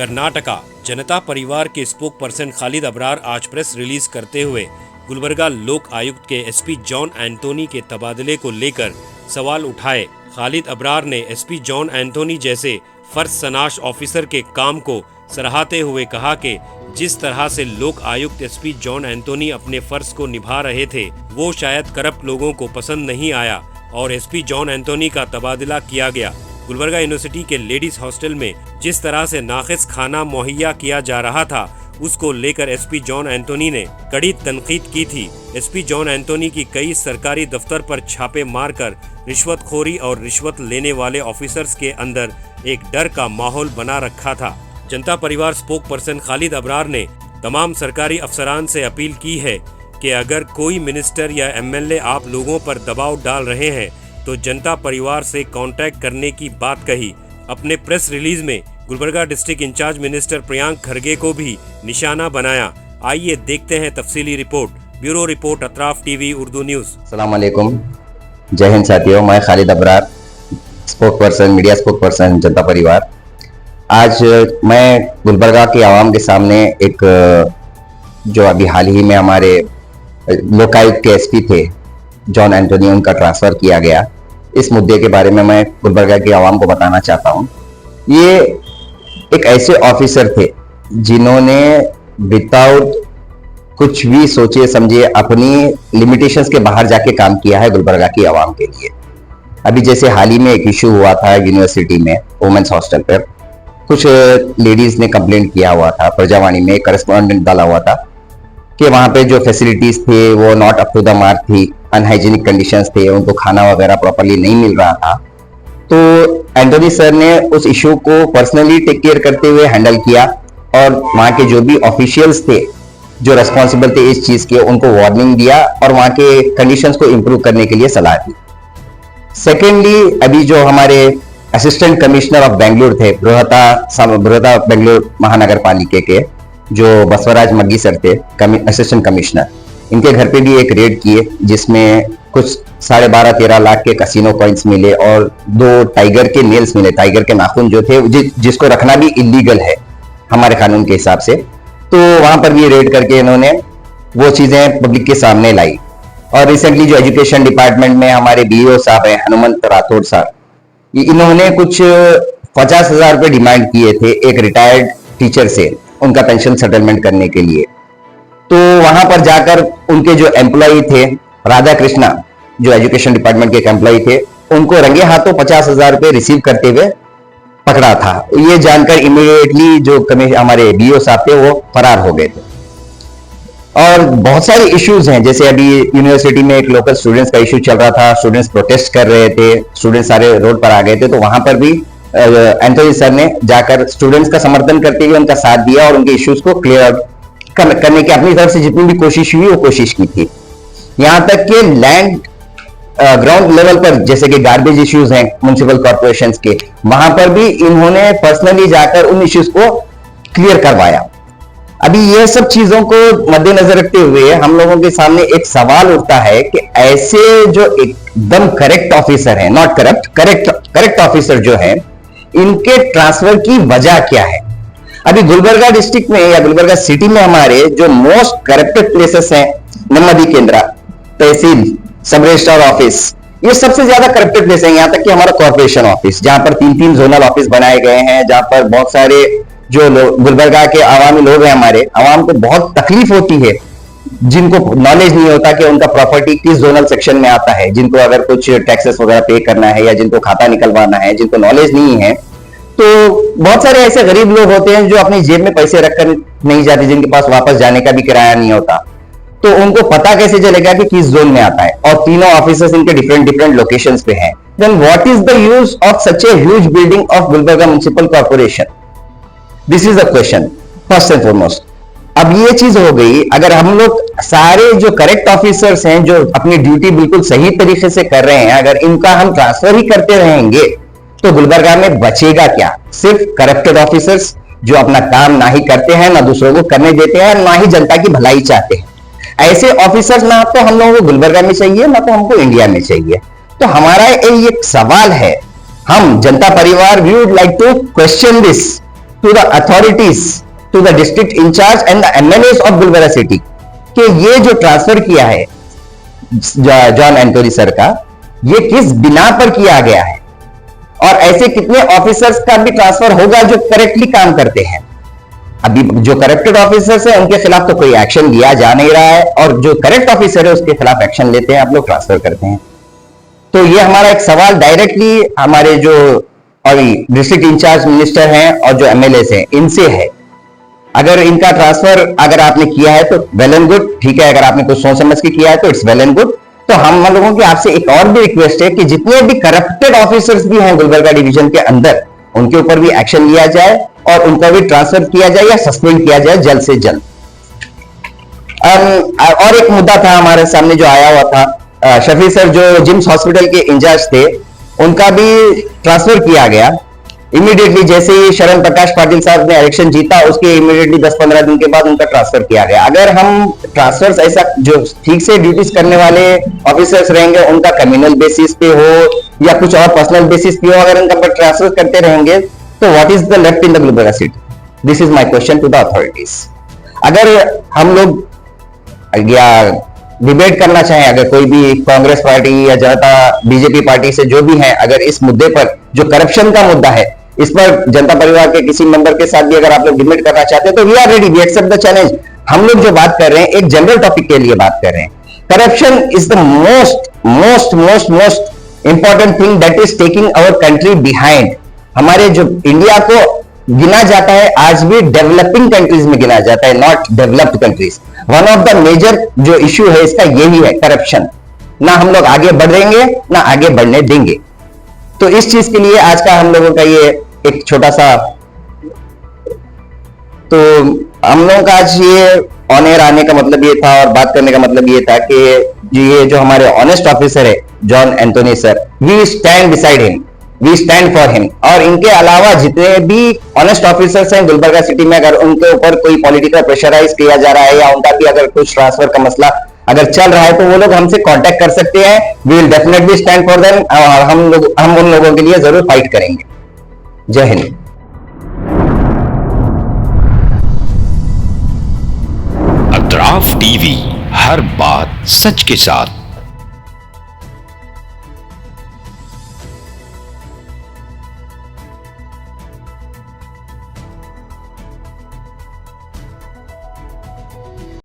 कर्नाटका जनता परिवार के spoke person Khalid Abrar आज प्रेस रिलीज करते हुए गुलबर्गा लोक आयुक्त के एसपी जॉन एंथोनी के तबादले को लेकर सवाल उठाए। खालिद अबरार ने एसपी जॉन एंथोनी जैसे फर्ज शनास ऑफिसर के काम को सराहते हुए कहा कि जिस तरह से लोक आयुक्त एसपी जॉन एंथोनी अपने फर्ज को निभा रहे थे वो शायद करप्ट लोगों को पसंद नहीं आया और एसपी जॉन एंथोनी का तबादला किया गया। गुलबर्गा यूनिवर्सिटी के लेडीज हॉस्टल में जिस तरह से नाक़िस खाना मुहैया किया जा रहा था उसको लेकर एसपी जॉन एंथोनी ने कड़ी तनकीद की थी। एसपी जॉन एंथोनी की कई सरकारी दफ्तर पर छापे मारकर रिश्वतखोरी और रिश्वत लेने वाले ऑफिसर्स के अंदर एक डर का माहौल बना रखा था। जनता परिवार स्पोक पर्सन खालिद अबरार ने तमाम सरकारी अफसरान से अपील की है कि अगर कोई मिनिस्टर या एमएलए आप लोगों पर दबाव डाल रहे हैं तो जनता परिवार से कांटेक्ट करने की बात कही। अपने प्रेस रिलीज में Gulbarga district in charge minister Priyank Kharge को भी निशाना बनाया। आइए देखते हैं तफसीली रिपोर्ट। Bureau report Atraf TV Urdu news. अस्सलाम वालेकुम, जय हिंद साथियों। मैं Khalid Abrar, spoke person, media spoke person Janata Parivar. आज मैं गुलबर्गा के आवाम के सामने एक जो अभी हाल ही में हमारे लोकायुक्त के एसपी थे जॉन एंथोनी, उनका ट्रांसफ़र किया गया, इस मुद्दे के बारे में मैं गुलबर्गा के आवाम को बताना चाहता हूँ। ये एक ऐसे ऑफिसर थे जिन्होंने विदाउट कुछ भी सोचे समझे अपनी लिमिटेशंस के बाहर जाके काम किया है गुलबर्गा की आवाम के लिए। अभी जैसे हाल ही में एक इशू हुआ था यूनिवर्सिटी में वुमेन्स हॉस्टल पर, कुछ लेडीज ने कंप्लेंट किया हुआ था, प्रजावाणी में करस्पॉन्डेंट डाला हुआ था कि वहाँ पे जो फैसिलिटीज थे वो not up to the mark थी, अनहाइजीनिक कंडीशंस थे, उनको खाना वगैरह प्रॉपर्ली नहीं मिल रहा था। तो एंथोनी सर ने उस इशू को पर्सनली टेक केयर करते हुए हैंडल किया और वहाँ के जो भी ऑफिशियल्स थे जो रेस्पॉन्सिबल थे इस चीज के, उनको वार्निंग दिया और वहाँ के कंडीशंस को इम्प्रूव करने के लिए सलाह दी। सेकेंडली, अभी जो हमारे असिस्टेंट कमिश्नर ऑफ बेंगलुरु थे, बृहता बेंगलुरु महानगर पालिका के जो बसवराज मग्गी सर थे, असिस्टेंट कमिश्नर, इनके घर पे भी एक रेड किए जिसमें कुछ 12.5-13 लाख के कसिनो कॉइन्स मिले और 2 टाइगर के नेल्स मिले, टाइगर के नाखून जो थे जिसको रखना भी इलीगल है हमारे कानून के हिसाब से। तो वहां पर भी रेड करके इन्होंने वो चीजें पब्लिक के सामने लाई। और रिसेंटली जो एजुकेशन डिपार्टमेंट में हमारे बीईओ साहब हैं, हनुमंत राठौड़ साहब, इन्होंने कुछ 50,000 रुपए डिमांड किए थे एक रिटायर्ड टीचर से उनका पेंशन सेटलमेंट करने के लिए। तो वहां पर जाकर उनके जो एम्प्लॉय थे राधा कृष्णा, जो एजुकेशन डिपार्टमेंट के एक एम्प्लॉय थे, उनको रंगे हाथों 50,000 रुपए रिसीव करते हुए पकड़ा था। ये जानकर इमीडिएटली जो हमारे बीओ साहब थे वो फरार हो गए थे। और बहुत सारे इश्यूज हैं, जैसे अभी यूनिवर्सिटी में एक लोकल स्टूडेंट्स का इशू चल रहा था, स्टूडेंट्स प्रोटेस्ट कर रहे थे, स्टूडेंट्स सारे रोड पर आ गए थे, तो वहां पर भी एंथोनी सर ने जाकर स्टूडेंट्स का समर्थन करते हुए उनका साथ दिया और उनके इश्यूज को क्लियर आउट करने की अपनी तरफ से जितनी भी कोशिश हुई वो कोशिश की थी। यहां तक कि लैंड ग्राउंड लेवल पर जैसे कि गार्बेज इश्यूज हैं म्युनिसिपल कॉर्पोरेशंस के, वहां पर भी इन्होंने पर्सनली जाकर उन इश्यूज को क्लियर करवाया। अभी ये सब चीजों को मद्देनजर रखते हुए हम लोगों के सामने एक सवाल उठता है कि ऐसे जो एकदम करेक्ट ऑफिसर हैं, नॉट करप्ट, करेक्ट ऑफिसर जो है, इनके ट्रांसफर की वजह क्या है। अभी गुलबर्गा डिस्ट्रिक्ट में या गुलबर्गा सिटी में हमारे जो मोस्ट करप्टेड प्लेसेस हैं, नम्मदी केंद्र, तहसील, सब रजिस्ट्रार ऑफिस, ये सबसे ज्यादा करप्टेड प्लेस है। यहां तक कि हमारा कॉर्पोरेशन ऑफिस, जहां पर 3-3 जोनल ऑफिस बनाए गए हैं, जहां पर बहुत सारे जो गुलबर्गा के आवामी लोग हैं, हमारे आवाम को बहुत तकलीफ होती है, जिनको नॉलेज नहीं होता कि उनका प्रॉपर्टी किस जोनल सेक्शन में आता है, जिनको अगर कुछ टैक्सेस वगैरह पे करना है या जिनको खाता निकलवाना है, जिनको नॉलेज नहीं है। तो बहुत सारे ऐसे गरीब लोग होते हैं जो अपनी जेब में पैसे रखकर नहीं जाते, जिनके पास वापस जाने का भी किराया नहीं होता, तो उनको पता कैसे चलेगा कि किस जोन में आता है। और तीनों ऑफिसर्स इनके डिफरेंट लोकेशंस पे हैं। Then what is the use of such a huge building of Gulbarga municipal corporation? This is the question first and foremost. अब ये चीज हो गई, अगर हम लोग सारे जो करेक्ट ऑफिसर्स हैं जो अपनी ड्यूटी बिल्कुल सही तरीके से कर रहे हैं, अगर इनका हम ट्रांसफर ही करते रहेंगे तो गुलबर्गा में बचेगा क्या? सिर्फ करप्टेड ऑफिसर्स जो अपना काम ना ही करते हैं, ना दूसरों को करने देते हैं, ना ही जनता की भलाई चाहते हैं। ऐसे ऑफिसर्स ना तो हम लोगों को गुलबर्गा में चाहिए, ना तो हमको इंडिया में चाहिए। तो हमारा एक सवाल है, हम Janata Parivar we would like to question this to the authorities, to the district incharge and the MLAs of Gulbarga city कि ये जो ट्रांसफर किया है जॉन एंटोनी सर का, ये किस बिना पर किया गया है और ऐसे कितने ऑफिसर्स का भी ट्रांसफर होगा जो करेक्टली काम करते हैं। अभी जो करप्टेड ऑफिसर्स हैं उनके खिलाफ तो कोई एक्शन लिया जा नहीं रहा है और जो करेक्ट ऑफिसर है उसके खिलाफ एक्शन लेते हैं, आप लोग ट्रांसफर करते हैं। तो ये हमारा एक सवाल डायरेक्टली हमारे जो और डिस्ट्रिक्ट इंचार्ज मिनिस्टर हैं और जो एमएलएस हैं इनसे है। अगर इनका ट्रांसफर अगर आपने किया है तो वेल एंड गुड, ठीक है। अगर आपने कुछ सोच समझ के किया है तो इट्स वेल एंड गुड। तो हम लोगों की आपसे एक और भी रिक्वेस्ट है कि जितने भी करप्टेड ऑफिसर्स भी हैं गुलबर्गा डिवीजन के अंदर, उनके ऊपर भी एक्शन लिया जाए और उनका भी ट्रांसफर किया जाए या सस्पेंड किया जाए जल्द से जल्द। और एक मुद्दा था हमारे सामने जो आया हुआ था, शफी सर जो जिम्स हॉस्पिटल के इंचार्ज थे उनका भी ट्रांसफर किया गया इमीडिएटली। जैसे ही शरण प्रकाश पाटिल साहब ने इलेक्शन जीता उसके इमीडिएटली 10-15 दिन के बाद उनका ट्रांसफर किया गया। अगर हम ट्रांसफर्स ऐसा जो ठीक से ड्यूटीज करने वाले ऑफिसर्स रहेंगे उनका कम्युनल बेसिस पे हो या कुछ और पर्सनल बेसिस पे हो, अगर उनका पर ट्रांसफर करते रहेंगे तो what is the left in the Gulbarga city? This is my question to the authorities. अगर हम लोग या डिबेट करना चाहें, अगर कोई भी कांग्रेस पार्टी या जनता बीजेपी पार्टी से जो भी है, अगर इस मुद्दे पर जो करप्शन का मुद्दा है इस पर जनता परिवार के किसी मेंबर के साथ भी अगर आप लोग डिबेट करना चाहते हैं तो we are ready, we accept the challenge. हम लोग जो बात कर रहे हैं एक जनरल टॉपिक के लिए बात कर रहे हैं। Corruption is the most most most most important thing that is taking our country behind. हमारे जो इंडिया को गिना जाता है आज भी डेवलपिंग कंट्रीज में गिना जाता है, not developed countries. One of the major जो इश्यू है इसका यही है करप्शन। ना हम लोग आगे बढ़ेंगे ना आगे बढ़ने देंगे। तो इस चीज के लिए आज का हम लोगों का ये एक छोटा सा, तो हम लोगों का आज ये ऑन एयर आने का मतलब ये था और बात करने का मतलब ये था कि ये जो हमारे ऑनेस्ट ऑफिसर है John Antony sir, we stand beside him, we stand for him. और इनके अलावा जितने भी ऑनेस्ट ऑफिसर्स हैं गुलबर्गा सिटी में, अगर उनके ऊपर कोई पॉलिटिकल प्रेशराइज किया जा रहा है या उनका भी अगर कुछ ट्रांसफर का मसला अगर चल रहा है तो वो लोग हमसे कांटेक्ट कर सकते हैं। We will definitely stand for them और हम उन लोगों के लिए जरूर फाइट करेंगे। जय हिंद। अतराफ टीवी, हर बात सच के साथ।